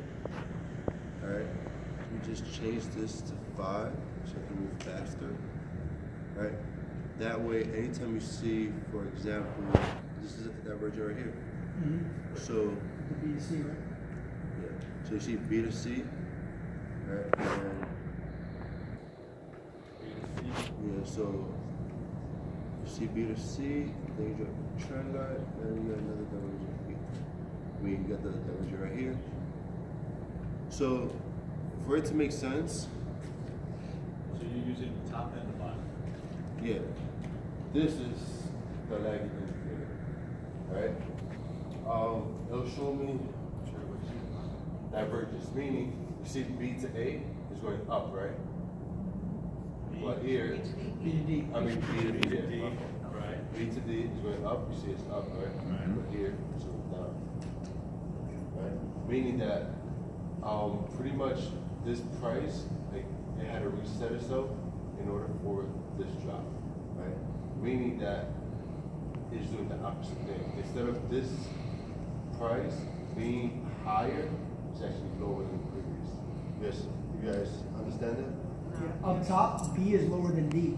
here. All right, we just change this to 5 so I can move faster. All right, that way, anytime you see, for example, this is a divergent right here. So B to C, right? yeah, so you see B to C, right, and yeah, so you see B to C, then you drop the trend line, then you got another divergent here. I mean, you got the divergent right here. So for it to make sense, So you're using the top and the bottom. yeah, this is the lagging indicator, right? It'll show me divergence, meaning you see B to A is going up, right? But here, B to D. I mean B to D, yeah. Right. B to D is going up, you see it's up, right? But here it's going down, right? Meaning that pretty much this price, like, it had to reset itself in order for this drop, right? Meaning that it's doing the opposite thing. Instead of this price being higher, it's actually lower than the previous. Yes, you guys understand that? Up top, B is lower than D.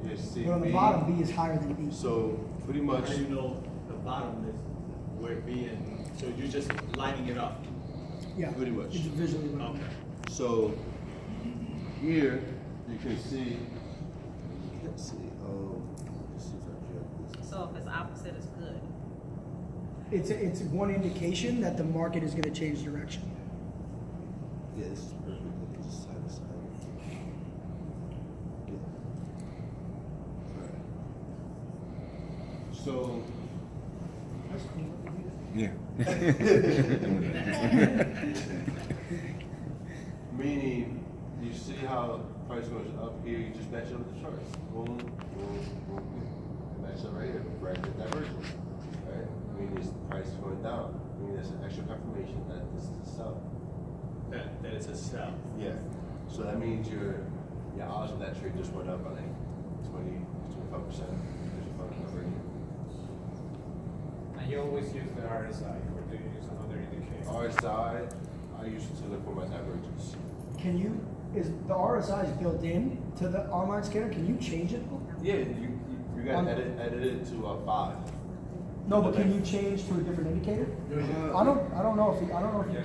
Yes, see, But on the B- bottom, B is higher than D. So pretty much, How do you know the bottom is where it be and so you're just lining it up? Yeah. pretty much. It's visually right. Okay. So here you can see. Let's see. Let's see if I can this. So if it's opposite, it's good. It's one indication that the market is going to change direction. Yeah, this is perfect. Look at this side to side. Yeah. Alright. So That's cool. Yeah. meaning you see how price goes up here, you just match it up with the charts. Boom, boom, boom, boom. And match up right here, right at divergence. Right? Meaning this price is going down. Meaning there's an extra confirmation that this is a sell. That it's a sell. Yeah. So that means your odds of that trade just went up by like 20, 25%. Because you're fucking over here. And you always use the RSI, or do you use another indicator? RSI, I use it to look for my divergence. Is the RSI is built in to the online scanner? Can you change it? Yeah, you got to edit it to 5. No, but can you change to a different indicator? I don't know if you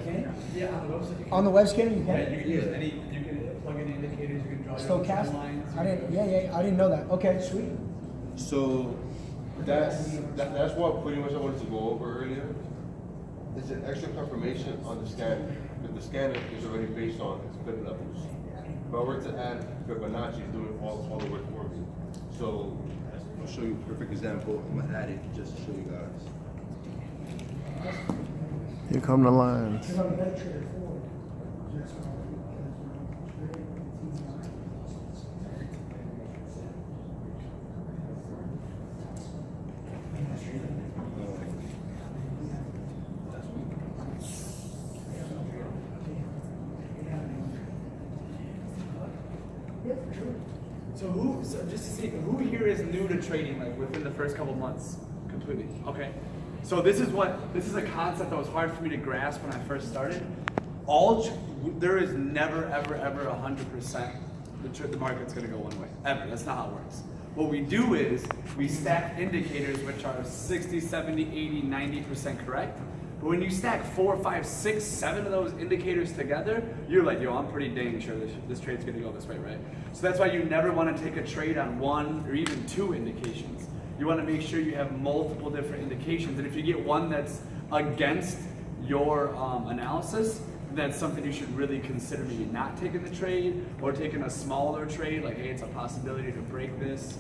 can. Yeah, on the website. You can, On the web scanner you yeah, can. you can use any, you can plug in indicators, you can draw your own trend Stochastic. lines. I didn't. I didn't know that. Okay, sweet. So that's what pretty much I wanted to go over earlier. It's an extra confirmation on the scanner, because the scanner is already based on split levels. If I were to add Fibonacci, it's doing all the work for me. So I'll show you a perfect example. I'm gonna add it just to show you guys. Here come the lines. Because I'm a better trader forward. So just to see, who here is new to trading, like within the first couple months? Completely, okay. So this is a concept that was hard for me to grasp when I first started. There is never, ever, ever 100% the market's gonna go one way, ever, that's not how it works. What we do is, we stack indicators which are 60, 70, 80, 90% correct. But when you stack 4, 5, 6, 7 of those indicators together, you're like, yo, I'm pretty dang sure this trade's gonna go this way, right? So that's why you never wanna take a trade on 1 or even 2 indications. You wanna make sure you have multiple different indications. And if you get one that's against your analysis, that's something you should really consider maybe not taking the trade or taking a smaller trade, like, hey, it's a possibility to break this.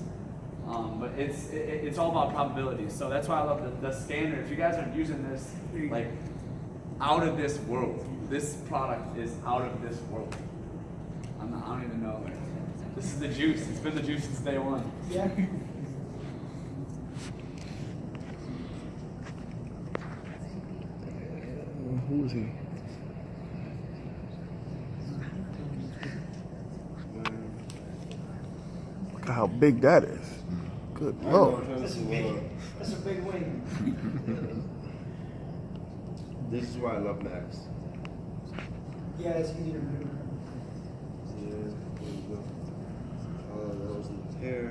But it's all about probabilities. So that's why I love the scanner. If you guys are using this, like, out of this world, this product is out of this world. I don't even know. This is the juice. It's been the juice since day one. Yeah. Who's he? Look at how big that is. Good lord. That's a big win. This is why I love Max. Yeah, it's easy to do. Yeah, there you go. That was the pair.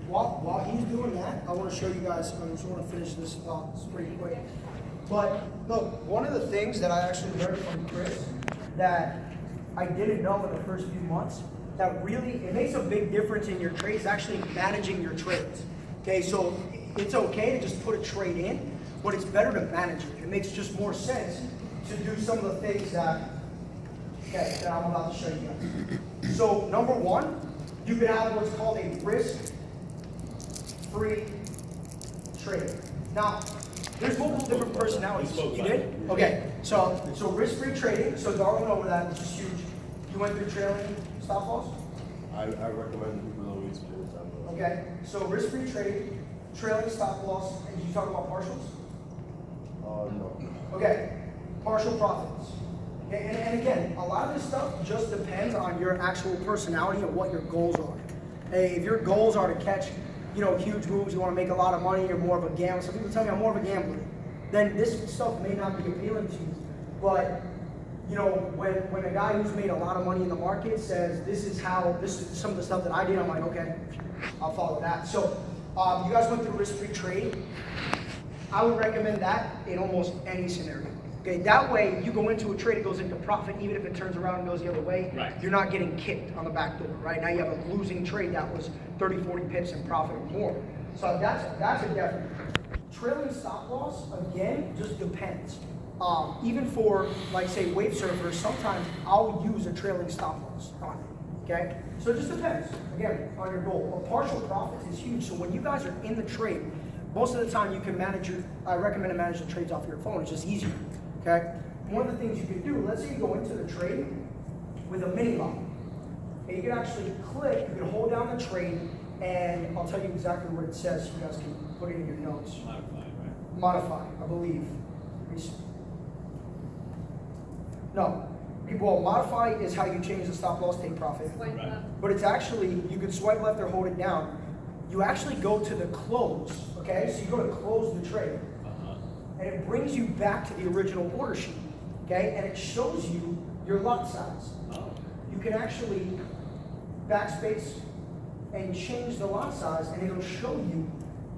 While he's doing that, I want to show you guys, I just want to finish this thought pretty quick. But look, one of the things that I actually learned from Chris that I didn't know in the first few months, that really, it makes a big difference in your trades, actually managing your trades. Okay, so it's okay to just put a trade in, but it's better to manage it. It makes just more sense to do some of the things that I'm about to show you guys. So number one, you can have what's called a risk-free trade. Now, there's multiple different personalities. You did? Okay, so risk-free trading, so Darwin went over that, which is huge. You went through trailing stop loss? I recommend people don't use trailing stop loss. Okay, so risk-free trading, trailing stop loss, and did you talk about partials? No. Okay, partial profits. Okay, and again, a lot of this stuff just depends on your actual personality and what your goals are. Hey, if your goals are to catch, huge moves, you want to make a lot of money, you're more of a gambler. Some people tell me I'm more of a gambler. Then this stuff may not be appealing to you. But, when a guy who's made a lot of money in the market says, this is some of the stuff that I did, I'm like, okay, I'll follow that. So, you guys went through risk-free trading. I would recommend that in almost any scenario. Okay, that way you go into a trade, it goes into profit, even if it turns around and goes the other way, Right. You're not getting kicked on the back door, right? Now you have a losing trade that was 30, 40 pips in profit or more. So that's a definite. Trailing stop loss, again, just depends. Even for, like, say, wave surfers, sometimes I'll use a trailing stop loss on it, okay? So it just depends, again, on your goal. But partial profits is huge, so when you guys are in the trade, most of the time you can I recommend to manage the trades off your phone, it's just easier, okay? One of the things you can do, let's say you go into the trade with a mini lot. And you can actually click, you can hold down the trade, and I'll tell you exactly what it says so you guys can put it in your notes. Modify, I believe. No. Well, modify is how you change the stop loss, take profit. But it's actually, you can swipe left or hold it down. You actually go to the close, okay? So you go to close the trade. And it brings you back to the original order sheet, okay? And it shows you your lot size. You can actually backspace and change the lot size, and it'll show you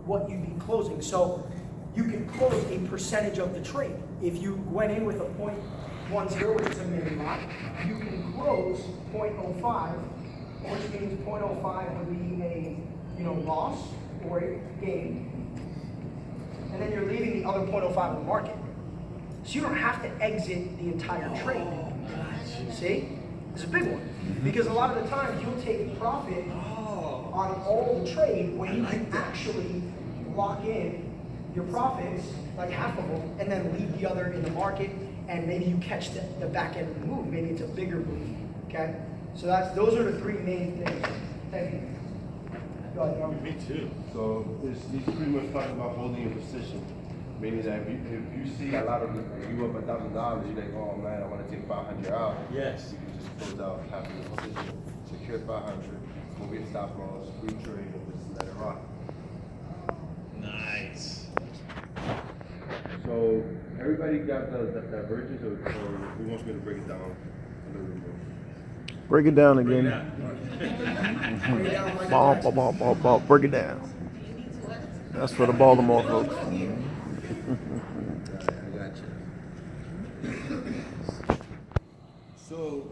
what you'd be closing. So you can close a percentage of the trade. If you went in with a 0.10, which is a mini lot, you can close 0.05, which means 0.05 would be a loss or a gain. And then you're leaving the other 0.05 in the market. So you don't have to exit the entire trade. See? It's a big one. Because a lot of the times you'll take profit on all the trade when you can actually lock in your profits, like half of them, and then leave the other in the market, and maybe you catch the back end of the move. Maybe it's a bigger move. Okay? So those are the three main things. Thank you. Go ahead, Norman. Me too. So he's pretty much talking about holding your position. Meaning that if you see a lot of you up $1,000, you're like, oh man, I want to take 500 out. Yes. You can just close out half of your position, secure 500, go get stop loss, free trade, and just let it rock. Nice. So everybody got the divergence, or who wants me to break it down a little bit more? Break it down again. Break it down. That's for the Baltimore folks. I got you. So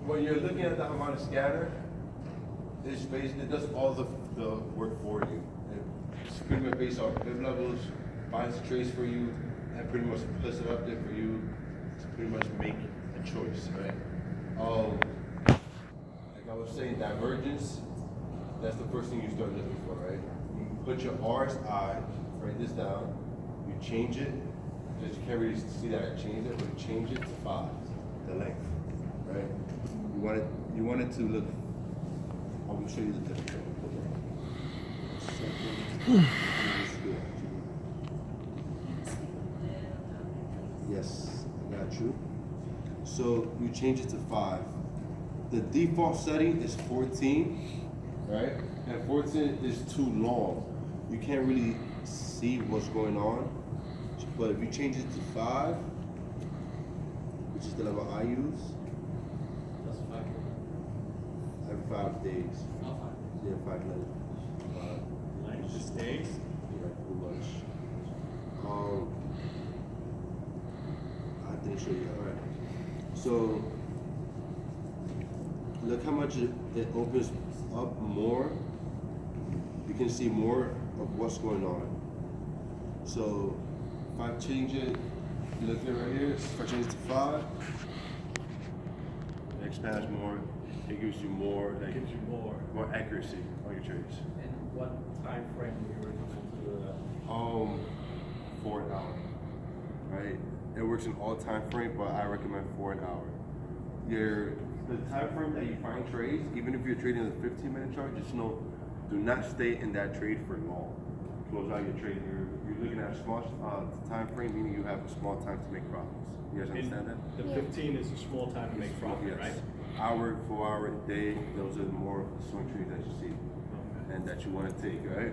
when you're looking at the Harmonic scanner, it does all the work for you. It's pretty much based off bid levels, finds the trades for you, and pretty much puts it up there for you to pretty much make a choice, right? Like I was saying, divergence, that's the first thing you start looking for, right? You put your RSI, write this down, you change it, because you can't really see that I changed it, but you change it to 5, the length, right? You want it to look, I'm gonna show you the difference. Yes, I got you. So you change it to 5. The default setting is 14, right? And 14 is too long. You can't really see what's going on. But if you change it to 5, which is the level I use, That's fine. every 5 days. I'll find Yeah, 5 minutes. Like the stays. Yeah, pretty much. I think so, yeah, alright. So, look how much it opens up more. You can see more of what's going on. So, If I change it, look at right here. if I change it to 5, it expands more. It gives you more, like, Gives you more. more accuracy on your trades. And what time frame do you recommend to 4 an hour. Right? It works in all time frame, but I recommend 4 an hour. The time frame that you find trades, even if you're trading a 15-minute chart, just know, do not stay in that trade for long. Close out your trade. You're looking at a small time frame, meaning you have a small time to make profits. You guys understand that? The 15 is a small time to make profit, Yes. right? Hour, 4 hour, day, those are more swing trades that you see and that you want to take, right?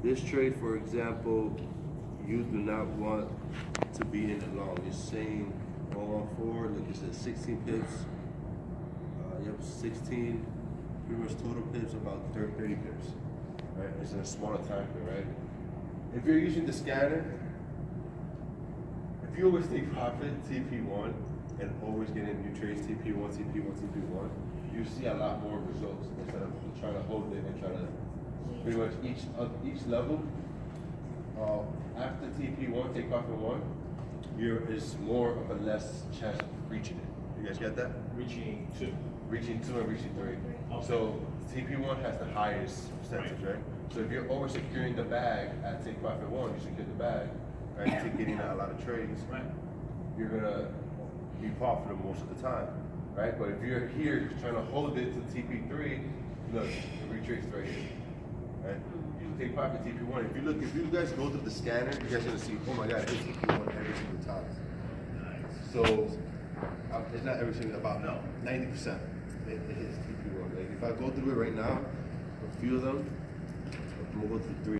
This trade, for example, you do not want to be in it long. It's saying 114, look, it says 16 pips. You have 16, pretty much total pips, about 30 pips, right? It's in a smaller time frame, right? If you're using the scanner, if you always take profit TP1 and always get in new trades TP1, TP1, TP1, you see a lot more results instead of trying to hold it and trying to pretty much each level. After TP1, take profit 1, is more of a less chance of reaching it. You guys get that? Reaching 2. Reaching 2 and reaching 3. Okay. So TP1 has the highest percentage, right? So if you're over securing the bag at take profit 1, you secure the bag, right? To getting out a lot of trades, Right. you're gonna be profitable most of the time, right? But if you're here trying to hold it to TP3, look, it retraces right here, right? You take profit TP1. If you guys go to the scanner, you guys gonna see, oh my God, it hits TP1 every single time. So it's not every single, about 90%. It hits TP1. Like if I go through it right now, a few of them, I'm gonna go through 3.